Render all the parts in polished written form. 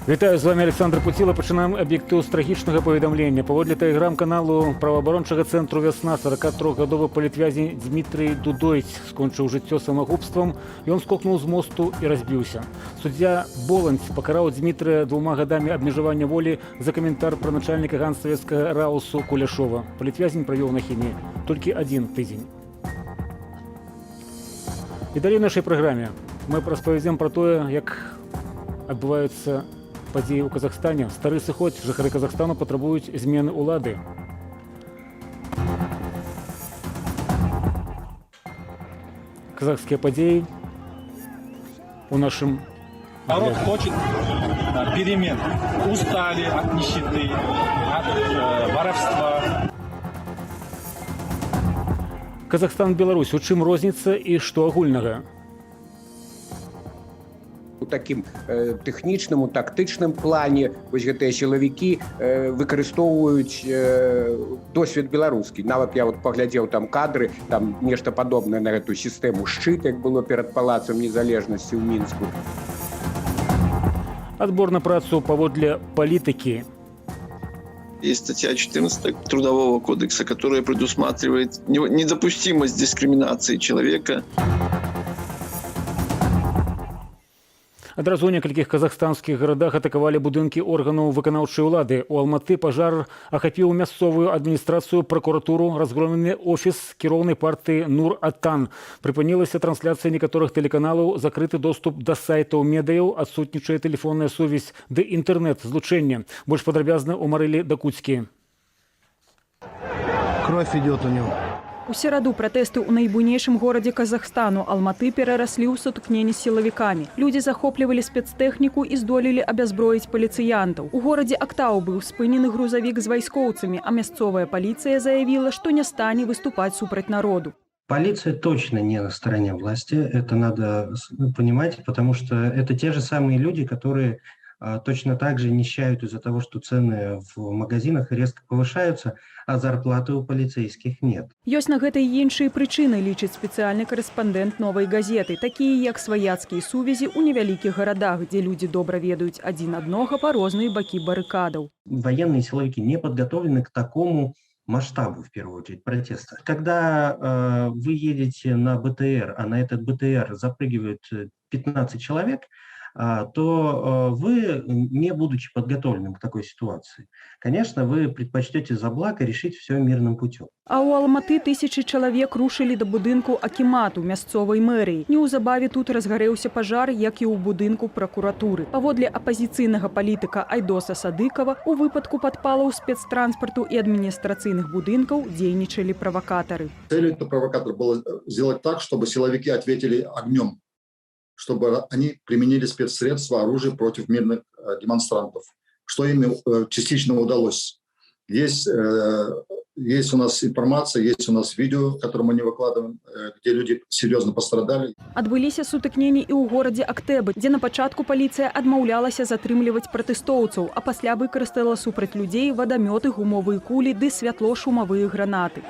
Вітаю, з вами Александр Пуціла. Починаємо об'єктив з трагічного повідомлення. Паводле тэлеграм-каналу праваабарончага цэнтру «Вясна» 43-гадовы палітвязень Дмітрый Дудойць скончыў жыццё самагубствам. Ён скокнуў з мосту і разбіўся. Суддзя Боланць пакараў Дмітрыя 2 гадамі абмежавання волі за каментар пра начальніка ганстравецкага Раусу Куляшова. Палітвязень правёў на хіне толькі 1 тыдзень. І далей нашай праграме мы распавядзем пра тое, як адбываюцца падзеі ў Казахстане. Стары сыход, жыхары Казахстану патрабуюць змены ўлады. Казахскія падзеі у нашым... Народ хочет перемен. Устали от нищеты, от воровства. Казахстан, Беларусь. У чым розніца і што агульнага? У такім тэхнічным, у тактычным плане вось гэтыя сілавікі выкарыстоўваюць досвед беларускі. Нават я паглядзеў там кадры, там нешта падобнае на гэтую сістэму шчыт, як было перад палацам незалежнасці ў Мінску. Адбор на працу паводле палітыкі. Есть статья 14 Трудового кодекса, которая предусматривает недопустимость дискриминации человека. Адразу ў некалькіх казахстанскіх гарадах атакавалі будынкі органаў выканаўчай улады. У Алматы пажар ахапіў мясцовую адміністрацыю, пракуратуру, разгромлены офіс кіроўнай партыі Нур-Атан. Прыпынілася трансляцыя некаторых тэлеканалаў, закрыты доступ да сайтаў медыяў, адсутнічае тэлефонная сувязь ды інтэрнэт-злучэнне. Больш падрабязна ў Марылі Дакуцкі. Кровь идет у него. У сераду пратэсты ў найбуйнейшым горадзе Казахстану Алматы перараслі ў сутыкненні з сілавікамі. Людзі захоплівалі спецтэхніку і здолелі абязброіць паліцыянтаў. У горадзе Актау быў спынены грузавік з вайскоўцамі, а мясцовая паліцыя заявіла, што не стане выступаць супраць народу. Полиция точно не на стороне власти, это надо понимать, потому что это те же самые люди, которые точно так же нищают из-за того, что цены в магазинах резко повышаются, а зарплаты у полицейских нет. Ёсць на гэта і іншыя прычыны, лічыць спецыяльны карэспандэнт «Новай газеты», такія як сваяцкія сувязі ў невялікіх гарадах, дзе людзі добра ведаюць адзін аднога па розныя бакі барыкадаў. Военные силовики не подготовлены к такому масштабу, в первую очередь, протеста. Когда вы едете на БТР, а на этот БТР запрыгивают 15 человек, то вы, не будучи подготовленным к такой ситуации, конечно, вы предпочтете за благо решить все мирным путем. А ў Алматы тысячы чалавек рушылі да будынку акімату мясцовай мэрыі. Неўзабаве тут разгарэўся пажар, як і ў будынку пракуратуры. Паводле апазіцыйнага палітыка Айдоса Садыкова, у выпадку падпалаў спецтранспарту і адміністрацыйных будынкаў дзейнічалі правакатары. Целью этого провокатора было сделать так, чтобы силовики ответили огнем, чтобы они применили спецсредства, оружие против мирных демонстрантов, что им частично удалось. Есть у нас информация, есть у нас видео, которое мы не выкладываем, где люди серьезно пострадали. Адбыліся сутыкненні і ў горадзе Актэбы, дзе на пачатку паліцыя адмаўлялася затрымліваць пратэстоўцаў, а пасля выкарыстала супраць людзей вадамёты, гумовыя кулі ды святло-шумавыя гранаты.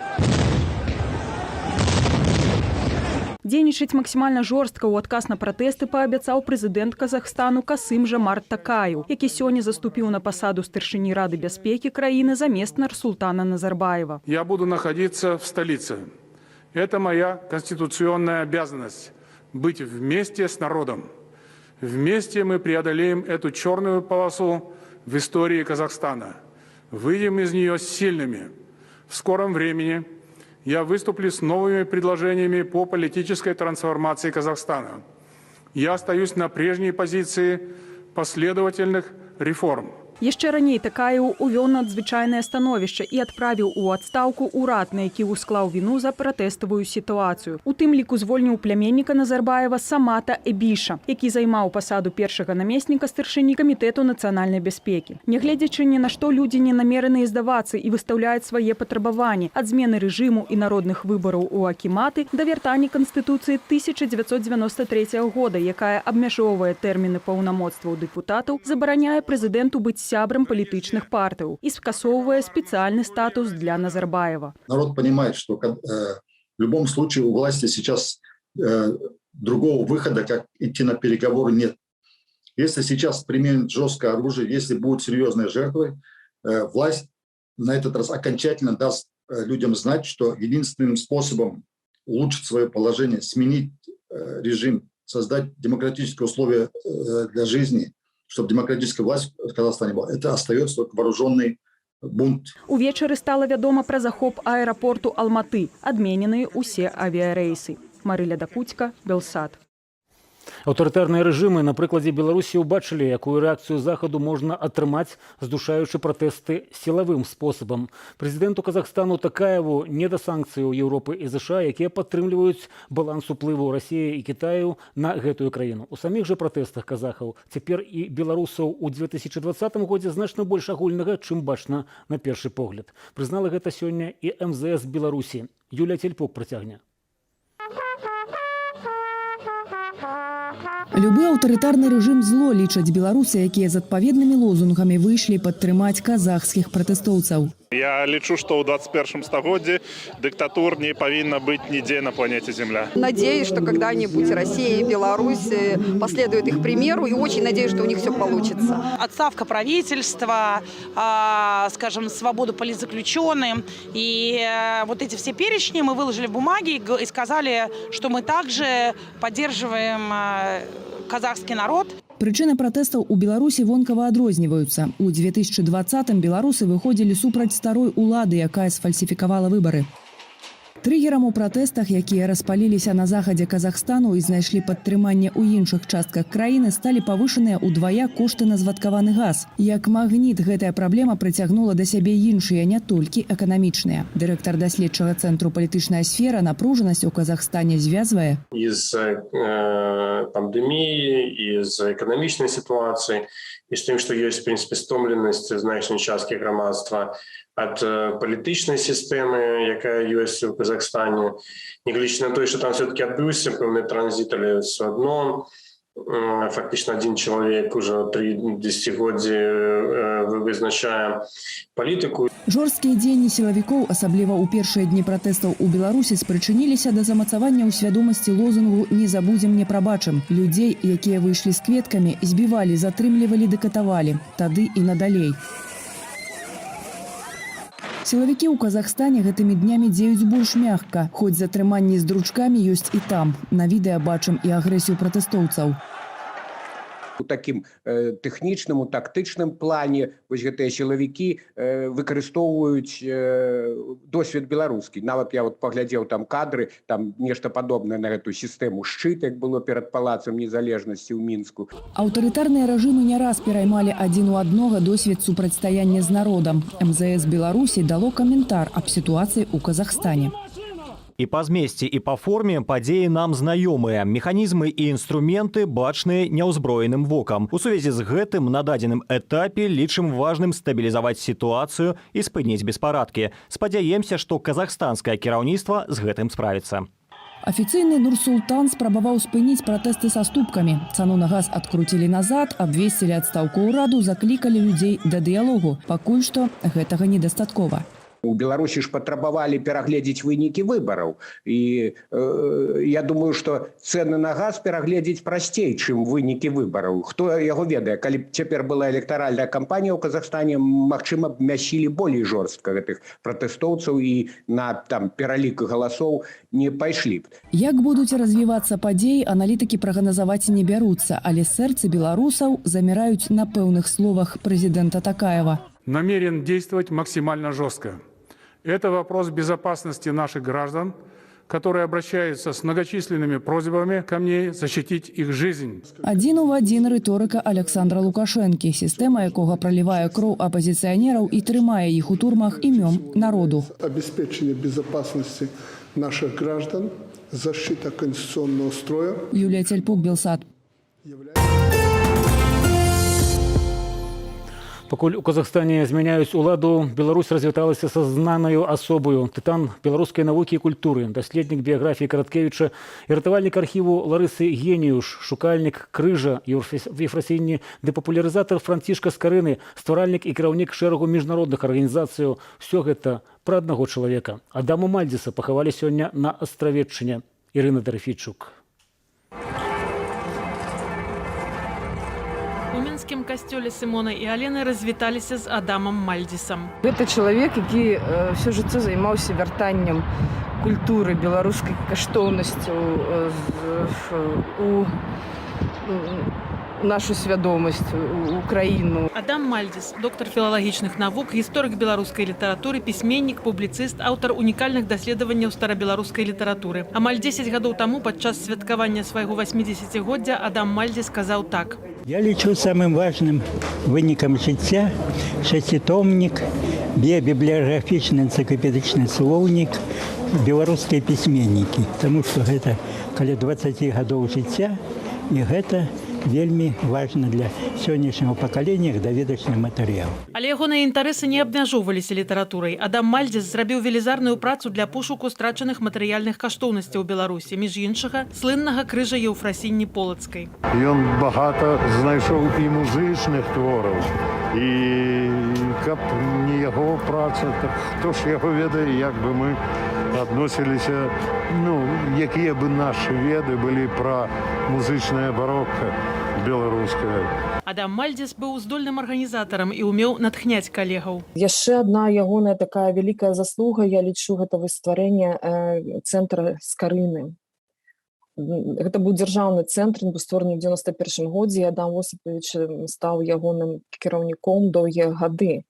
Дзейнічаць максімальна жорстка ў адказ на пратэсты паабяцаў прэзідэнт Казахстану Касым-Жомарт Такаев, які сёння заступіў на пасаду старшыні Рады бяспекі краіны замест Нурсултана Назарбаева. Я буду находиться в столице. Это моя конституционная обязанность – быть вместе с народом. Вместе мы преодолеем эту черную полосу в истории Казахстана. Выйдем из нее сильными. В скором времени я выступлю с новыми предложениями по политической трансформации Казахстана. Я остаюсь на прежней позиции последовательных реформ. Яшчэ раней Такаев увёў надзвычайнае становішча і адправіў у адстаўку ўрад, на які ўсклаў віну за пратэставую сітуацыю. У тым ліку звольніў пляменніка Назарбаева Самата Эбіша, які займаў пасаду першага намесніка старшыні камітэту нацыянальнай бяспекі. Нягледзячы ні на што, людзі не намераныя здавацца і выстаўляюць свае патрабаванні ад змены рэжыму і народных выбараў у акіматы да вяртання Канстытуцыі 1993 года, якая абмяжоўвае тэрміны паўнамоцтваў дэпутатаў, забараняе прэзідэнту быць сябрам палітычных партыяў і скасоўвае спецыяльны статус для Назарбаева. Народ понимает, что в любом случае у власти сейчас другого выхода, как идти на переговоры, нет. Если сейчас применят жесткое оружие, если будут серьезные жертвы, власть на этот раз окончательно даст людям знать, что единственным способом улучшить свое положение, сменить режим, создать демократические условия для жизни, чтобы демократическая власть в Казахстане была, это остается только вооруженный бунт. Увечары стала вядома пра захоп аэрапорту Алматы. Адмененыя ўсе авіярэйсы. Марыля Дакуцька, Белсат. Аўтарытарныя рэжымы на прыкладзе Беларусі ўбачылі, якую рэакцыю захаду можна атрымаць, здушаючы пратэсты сілавым спосабам. Прэзідэнту Казахстану Такаеву не да санкцыяў Еўропы і ЗША, якія падтрымліваюць баланс уплыву Расіі і Кітаю на гэтую краіну. У саміх жа пратэстах казахаў цяпер і беларусаў у 2020 годзе значна больш агульнага, чым бачна на першы погляд. Прызнала гэта сёння і МЗС Беларусі. Юлія Цельпук працягне. Любы аўтарытарны рэжым зло, лічаць беларусы, якія з адпаведнымі лозунгамі выйшлі падтрымаць казахскіх пратэстоўцаў. Я лічу, что ў 21 стагоддзі диктатур не повинно быть нигде на планете Земля. Надеюсь, что когда-нибудь Россия и Беларусь последуют их примеру, и очень надеюсь, что у них все получится. Отставка правительства, скажем, свободу политзаключенным. И вот эти все перечни мы выложили в бумаге и сказали, что мы также поддерживаем казахский народ. Прычыны пратэстаў у Беларусі вонкава адрозніваюцца. У 2020-м беларусы выходзілі супраць старой улады, якая сфальсіфікавала выбары. Трыгерам у пратэстах, якія распаліліся на захадзе Казахстану і знайшлі падтрыманне ў іншых частках краіны, сталі павышаныя ўдвая кошты на звадкаваны газ. Як магніт, гэтая праблема прыцягнула да сябе іншыя, не толькі эканамічныя. Дырэктар даследчага цэнтру «Палітычная сфера» напружанасць у Казахстане звязвае. Из пандемии, из экономичной ситуации, и с тем, что есть, в принципе, стомленность значной частки громадства от політичної системи, яка є в Казахстані, неглядячи на те, що там все-таки відбувся певний транзит, але все одно фактично один чоловік уже 3 десятигоддзі визначає політику. Жорсткія дзеянні сілавікоў, асабліва ў першыя дні пратэстаў у Беларусі, спрычыніліся да замацавання ў свядомасці лозунгу «Не забудзем, не прабачым». Людзей, якія выйшлі з кветкамі, збівалі, затрымлівалі ды катавалі. Тады і надалей. Сілавікі ў Казахстане гэтымі днямі дзеюць больш мякка, хоць затрыманні з дручкамі ёсць і там. На відэа бачым і агрэсію пратэстоўцаў. У такім тэхнічным, у тактычным плане вось гэтыя сілавікі выкарыстоўваюць досвед беларускі. Нават я паглядзеў там кадры, там нешта падобнае на гэту сістэму шчыт, як было перад палацам незалежнасці ў Мінску. Аўтарытарныя рэжымы не раз пераймалі адзін у аднога досвед супрацьстаяння з народам. МЗС Беларусі дало каментар аб сітуацыі ў Казахстане. И по змесці, и по форме падзеі нам знаёмыя. Механізмы і інструменты бачныя няўзброеным вокам. У сувязі з гэтым на дадзеным этапе лічым важным стабілізаваць сітуацыю і спыніць беспарадкі. Спадзяемся, што казахстанскае кіраўніцтва з гэтым справіцца. Афіцыйны Нур-Султан спрабаваў спыніць пратэсты са ступкамі. Цану на газ адкруцілі назад, абвесцілі адстаўку ўраду, заклікалі людзей да дыялогу. Пакуль што гэтага недастаткова. У Беларусі ж патрабавалі перагледзець вынікі выбараў. І я думаю, што цэны на газ перагледзець прасцей, чым вынікі выбараў. Хто яго ведае? Калі б цяпер была электаральная кампанія ў Казахстане, магчыма, б мясілі болей жорстка гэтых пратэстоўцаў і на пералік галасоў не пайшлі б. Як будуць развівацца падзеі, аналітыкі прагназаваць не бяруцца, але сэрцы беларусаў заміраюць на пэўных словах прэзідэнта Такаева. Намерен действовать максимально жестко. Это вопрос безопасности наших граждан, которые обращаются с многочисленными просьбами ко мне защитить их жизнь. Адзін у адзін рыторыка Александра Лукашэнкі, сістэма якога пролівае кроў апозіцыянераў і трымае іх у турмах імём народу. Обеспечение безопасности наших граждан, защита конституционного строя. Юлія Цельпук, Белсат. Пакуль у Казахстане змяняюць уладу, Беларусь развіталася са знанаю асобаю. Тытан беларускай навукі і культуры, даследнік біяграфіі Караткевіча і ратавальнік архіву Ларысы Геніюш, шукальнік крыжа, ефрасійні дэпапулярызатар Францішка Скарыны, стваральнік і кіраўнік шэрагу міжнародных арганізацыяў. Усё гэта пра аднаго чалавека. Адама Мальдзіса пахавалі сёння на Астравеччыне. Ірына Дарфійчук. У мінскім касцёле Сымона і Алены развіталіся з Адамам Мальдзісам. Гэта чалавек, які ўсё жыццё займаўся вяртаннем культуры, беларускай каштоўнасцю у нашу свядомасць, у краіну. Адам Мальдзіс, доктар філалагічных навук, гісторык беларускай літаратуры, пісьменнік, публіцыст, аўтар унікальных даследаванняў старабеларускай літаратуры. Амаль 10 гадоў таму падчас святкавання свайго 80-годдзя Адам Мальдзіс сказаў так. Я лічу самым важным вынікам жыцця шасцітомнік, бібліяграфічны энцыклапедычны слоўнік беларускай пісьменнікі, таму што гэта каля 20 гадоў жыцця, і гэта вельмі важна для сённяшняго пакалення даведачны матэрыял. Але ягоныя інтарэсы не абмяжоўваліся літаратурай. Адам Мальдзіс зрабіў велізарную працу для пошуку страчаных матэрыяльных каштоўнасцяў Беларусі, між іншага, слыннага крыжа Еўфрасіні Полацкай. Ён багата знайшоў і музычных твораў, і каб не яго праца, так хто ж яго ведае, як бы мы адносіліся, якія бы нашы веды былі пра музычнае барокка беларускае. Адам Мальдзіс быў здольным арганізатарам і ўмеў натхняць калегаў. Яшчэ адна ягоная такая вялікая заслуга, я лічу, гэта стварэнне цэнтра Скарыны. Гэта быў дзяржаўны цэнтр, ён быў створаны ў 91 годзе, і Адам Осіпавіч стаў ягоным кіраўніком доўгія гады.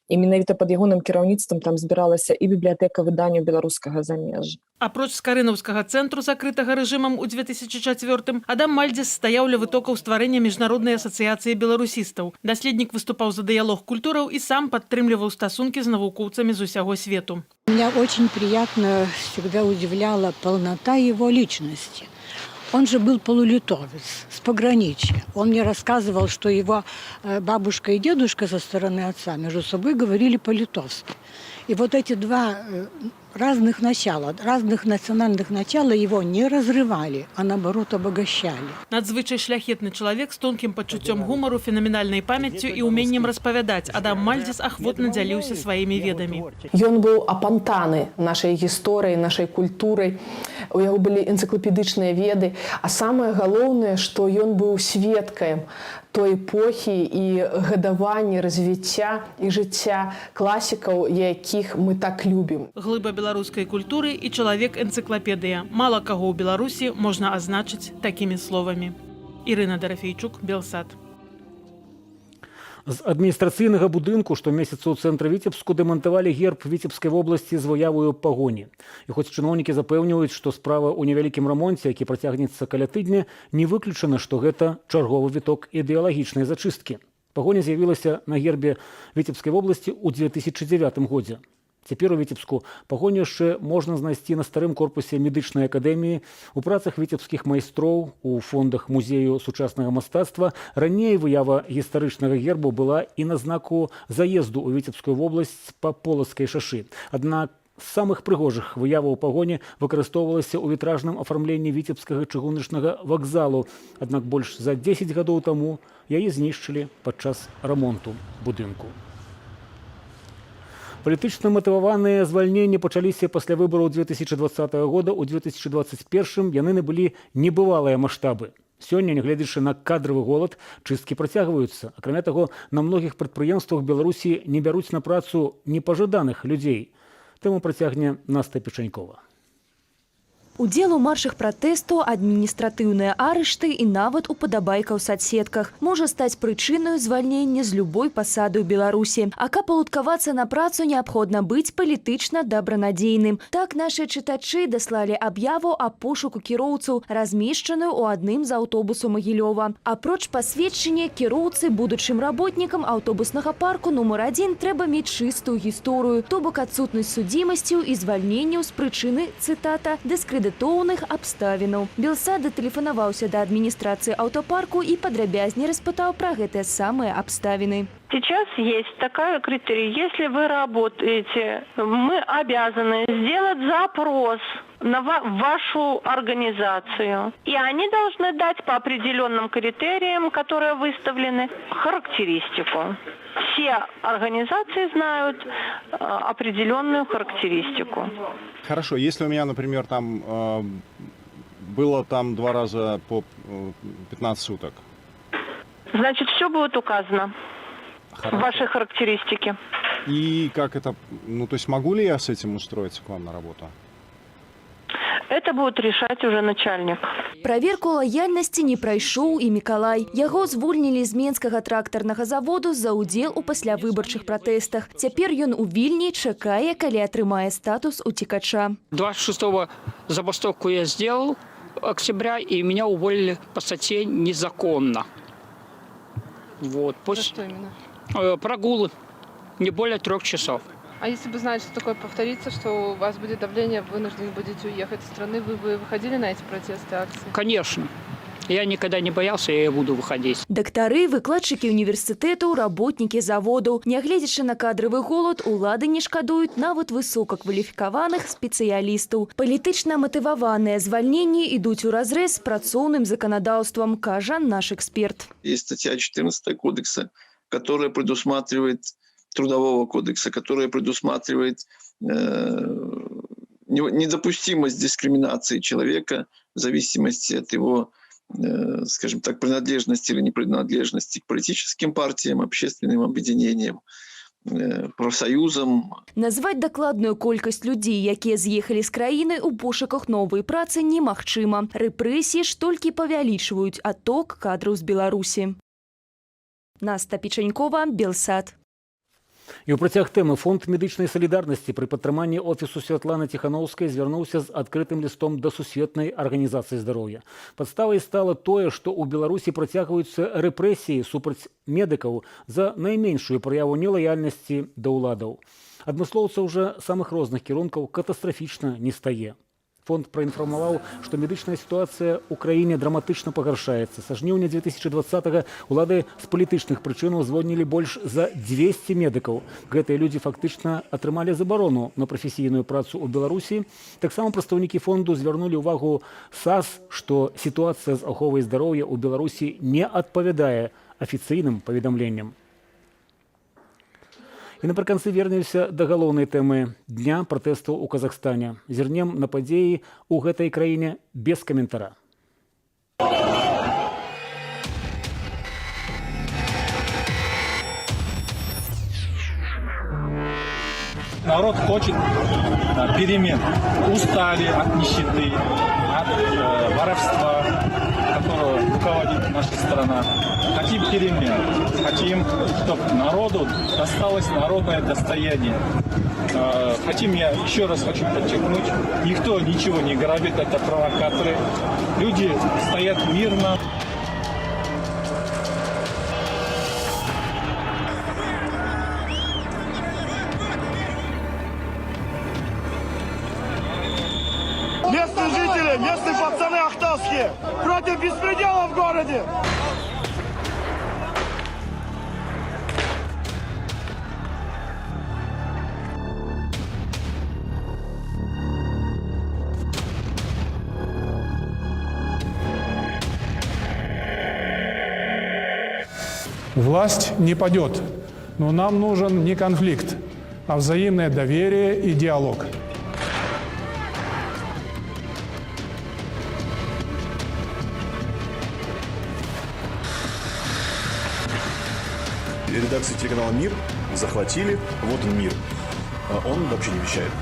І менавіта пад ягоным кіраўніцтвам там збіралася і бібліятэка выданняў беларускага замежжа. Апроч скарынаўскага цэнтру, закрытага рэжымам у 2004-м, Адам Мальдзіс стаяў ля вытокаў стварэння міжнароднай асацыяцыі беларусістаў. Даследнік выступаў за дыялог культураў і сам падтрымліваў стасункі з навукоўцамі з усяго свету. Меня очень приятно всегда удивляла полнота его личности. Он же был полулитовец, с пограничья. Он мне рассказывал, что его бабушка и дедушка со стороны отца между собой говорили по-литовски. И вот эти два разных начала, разных национальных начала его не разрывали, а наоборот обогащали. Надзвычай шляхетны чалавек з тонкім пачуццём гумару, фенаменальнай памяццю і ўменнем распавядаць. Адам Мальдзіс ахвотна дзяліўся сваімі ведамі. Ён быў апантаны нашай гісторыяй, нашай культурай. У яго былі энцыклапедычныя веды, а самае галоўнае, што ён быў сведкаем той эпохі і гадавання, развіцця і жыцця класікаў, якіх мы так любім. Глыба беларускай культуры і чалавек-энцыклапедыя. Мала каго ў Беларусі можна азначыць такімі словамі. Ірына Дарафейчук, Белсат. З адміністрацыйнага будынку штомесяца ў цэнтры Віцебску дэмантавалі герб Віцебскай вобласці з выявою пагоні. І хоць чыноўнікі запэўніваюць, што справа ў невялікім рамонце, які працягнецца каля тыдня, не выключана, што гэта чарговы віток ідэалагічнай зачысткі. Пагоня з'явілася на гербе Віцебскай вобласці ў 2009 годзе. Цяпер у Віцебску пагоню яшчэ можна знайсці на старым корпусе медычнай акадэміі, у працах віцебскіх майстроў, у фондах музею сучаснага мастацтва. Раней выява гістарычнага гербу была і на знаку заезду ў Віцебскую вобласць па Полацкай шашы. Аднак з самых прыгожых выяваў пагоні выкарыстоўвалася ў вітражным афармленні віцебскага чыгуначнага вакзалу. Аднак больш за 10 гадоў таму яе знішчылі падчас рамонту будынку. Палітычна матываваныя звальненні пачаліся пасля выбараў 2020 года. У 2021 яны набылі небывалыя маштабы. Сёння, нягледзячы на кадравы голад, чысткі працягваюцца. Акрамя таго, на многіх прадпрыемствах Беларусі не бяруць на працу непажаданых людзей. Тэму працягне Наста Печанькова. Удзел у маршах пратэсту, адміністратыўныя арышты і нават упадабайка ў садсетках можа стаць прычынаю звальнення з любой пасады ў Беларусі. А каб палудкавацца на працу, неабходна быць палітычна дабранадзейным. Так нашы чытачы даслалі аб'яву аб пошуку кіроўцаў, размешчаную ў адным з аўтобусаў Магілёва. Апроч пасведчання кіроўцы будучым работнікам аўтобуснага парку нумар 1 трэба мець чыстую гісторыю, то бок адсутнасць судзімасцяў і звальненняў з прычыны, цытата, дыскрэдытацыі обставинаў. Белсад датэлефанаваўся да адміністрацыі аўтопарку і падрабязней распытаў пра гэтыя самыя абставины. Сейчас есть такой критерий. Если вы работаете, мы обязаны сделать запрос на вашу организацию. И они должны дать по определенным критериям, которые выставлены, характеристику. Все организации знают определенную характеристику. Хорошо, если у меня, например, там было там 2 раза по 15 суток. Значит, все будет указано в вашей характеристике. И как это, ну, то есть могу ли я с этим устроиться к вам на работу? Это будет решать уже начальник. Праверку лаяльнасці не прайшоў і Мікалай. Яго звольнілі з Менскага трактарнага заводу за ўдзел у паслявыбарчых пратэстах. Цяпер ён у Вільні чакае, калі атрымае статус уцекача. 26-го забастовку я сделал октября, и меня уволили по статье незаконно. Вот. Что именно? Прогулы. Не более 3 часов. А если бы знали, что такое повторится, что у вас будет давление, вы вынуждены будете уехать из страны, вы бы выходили на эти протесты, акции? Конечно. Я никогда не боялся, я буду выходить. Дактары, выкладчыкі універсітэту, работнікі заводу. Нягледзячы на кадровый голод, улады не шкадуюць нават высокакваліфікаваных спецыялістаў. Палітычна матываваныя звальненні ідуць уразрэз з працоўным заканадаўствам, кажа наш эксперт. Есть статья 14 кодекса, которая предусматривает Трудового кодекса, которая предусматривает недопустимость дискриминации человека в зависимости от его, скажем так, принадлежности или непринадлежности к политическим партиям, общественным объединениям, профсоюзам. Назваць дакладную колькасць людзей, якія з'ехалі з краіны ў пошуках новай працы, немагчыма. Рэпрэсіі ж толькі павялічваюць адток кадраў з Беларусі. Наста Печанькова, Белсат. І ў працяг тэмы фонд медычнай салідарнасці пры падтрыманні офісу Святланы Ціханаўскай звярнуўся з адкрытым лістом да Сусветнай арганізацыі здароўя. Падставай стала тое, што ў Беларусі працягваюцца рэпрэсіі супраць медыкаў за найменшую праяву нелаяльнасці да ўладаў. Адмыслоўцаў жа самых розных кірункаў катастрафічна не стае. Фонд праінфармаваў, што медычная сітуацыя ў краіне драматычна пагаршаецца. Са жніўня 2020-го улады з палітычных прычынаў звольнілі больш за 200 медыкаў. Гэтыя людзі фактычна атрымалі забарону на прафесійную працу ў Беларусі. Таксама прадстаўнікі фонду звярнулі ўвагу САС, што сітуацыя з аховай здароўя ў Беларусі не адпавядае афіцыйным паведамленням. І напрыканцы вернемся да галоўнай тэмы дня пратэстаў у Казахстане. Зірнем на падзеі ў гэтай краіне без каментара. Народ хочет перемен. Устали от нищеты, от воровства, которого руководит наша страна. Хотим перемен. Хотим, чтобы народу досталось народное достояние. Хотим, я еще раз хочу подчеркнуть, никто ничего не грабит, это провокаторы. Люди стоят мирно. Местные жители, местные пацаны ахтовские против беспредела в городе. Власть не падет, но нам нужен не конфликт, а взаимное доверие и диалог. Редакции телеканала «Мир» захватили, вот он мир. Он вообще не вещает.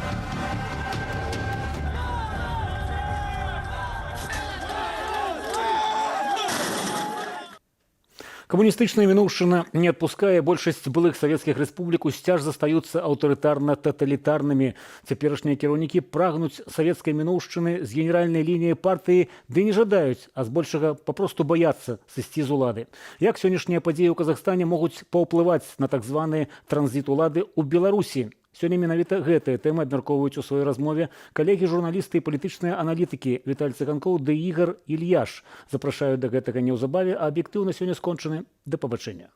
Камуністычная мінуўшчына не адпускае, большасць былых савецкіх рэспублік усцяж застаюцца аўтарытарна-таталітарнымі. Цяперашнія кіраўнікі прагнуць савецкай мінуўшчыны з генеральнай лініі партыі ды не жадаюць, а збольшага папросту баяцца сысці з улады. Як сённяшнія падзеі ў Казахстане могуць паўплываць на так званы транзіт улады ў Беларусі? Сёння менавіта гэтыя тэмы абмяркоўваюць у сваёй размове калегі-журналісты і палітычныя аналітыкі Віталь Цыганкоў ды Ігар Ільяш. Запрашаюць да гэтага неўзабаве, а аб'ектыў на сёння скончаны. Да пабачэння.